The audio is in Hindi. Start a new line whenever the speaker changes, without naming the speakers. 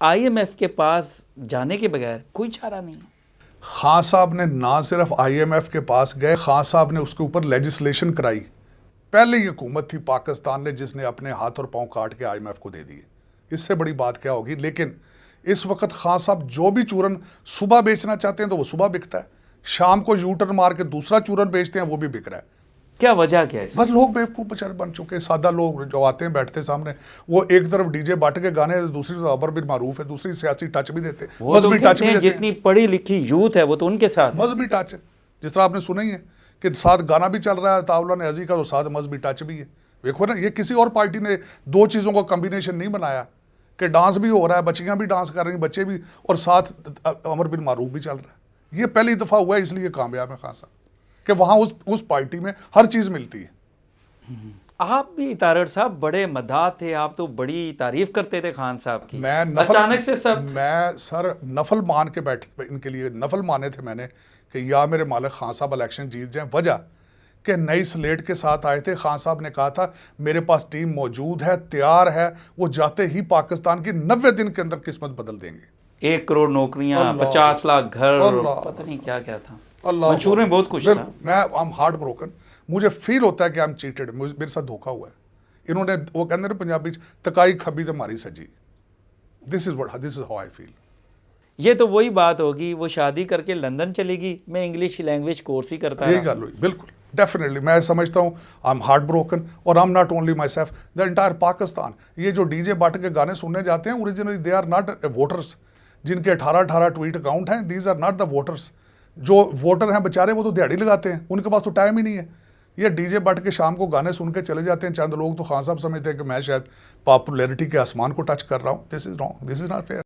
आईएमएफ के पास जाने के बगैर कोई चारा नहीं है।
खान साहब ने ना सिर्फ आईएमएफ के पास गए, खान साहब ने उसके ऊपर लेजिस्लेशन कराई। पहले ही हुकूमत थी पाकिस्तान ने जिसने अपने हाथ और पांव काट के आईएमएफ को दे दिए। इससे बड़ी बात क्या होगी। लेकिन इस वक्त खान साहब जो भी चूरन सुबह बेचना चाहते हैं तो वो सुबह बिकता है, शाम को यूटर्न मार के दूसरा चूरन बेचते हैं वो भी बिक रहा है।
क्या वजह क्या है?
बस लोग बेवकूफ़ बेचारे बन चुके हैं। सादा लोग जो आते हैं बैठते सामने, वो एक तरफ डीजे बट के गाने, दूसरी तरफ अबर बिन मारूफ है, दूसरी सियासी टच भी देते हैं,
वो तो
मजहबी टच भी देते हैं।
जितनी पढ़ी लिखी यूथ है वो तो उनके साथ
मजहबी टच है। जिस तरह आपने सुना ही है कि साथ गाना भी चल रहा है तावला ने अजी का, तो साथ मजहबी टच भी है। देखो ना, ये किसी और पार्टी ने दो चीज़ों का कम्बिनेशन नहीं बनाया कि डांस भी हो रहा है, बच्चियाँ भी डांस कर रही हैं, बच्चे भी, और साथ अमर बिन मारूफ भी चल रहा है। ये पहली दफ़ा हुआ है, इसलिए कामयाब है खान साहब कि वहाँ उस पार्टी में हर चीज़ मिलती है।
आप भी तारड़ साहब बड़े मदाह थे, आप तो बड़ी तारीफ करते थे खान साहब की।
मैं
अचानक से सब
मैं सर नफल मान के बैठे, इनके लिए नफल माने थे मैंने कि या मेरे मालिक खान साहब इलेक्शन जीत जाएं। वजह कि नई स्लेट के साथ आए थे। खान साहब ने कहा था मेरे पास टीम मौजूद है, तैयार है, वो जाते ही पाकिस्तान की 90 दिन के अंदर किस्मत बदल देंगे।
1 करोड़ नौकरियां, 50 लाख घर, पता नहीं क्या क्या था। मंशूर में बहुत कुछ था।
मैं आई एम हार्ट ब्रोकन। मुझे फील होता है कि आई एम चीटेड, मेरे साथ धोखा हुआ है। इन्होंने, वो कहते हैं पंजाबी तकाई खबी तो मारी सजी। This is how I feel.
ये तो वही बात होगी, वो शादी करके लंदन चलेगी, मैं इंग्लिश लैंग्वेज कोर्स ही करता
यही गल हुई। बिल्कुल डेफिनेटली मैं समझता हूँ आई एम हार्ट ब्रोकन, और I am not only myself, the entire Pakistan. ये जो डीजे बट के गाने सुनने जाते हैं, originally they are not voters. जिनके 18-18 ट्वीट अकाउंट हैं, these are not the voters. जो वोटर हैं बेचारे वो तो दिहाड़ी लगाते हैं, उनके पास तो टाइम ही नहीं है। ये डीजे बट के शाम को गाने सुन के चले जाते हैं चंद लोग। तो खान साहब समझते हैं कि मैं शायद पॉपुलैरिटी के आसमान को टच कर रहा हूँ। This is wrong, this is not fair.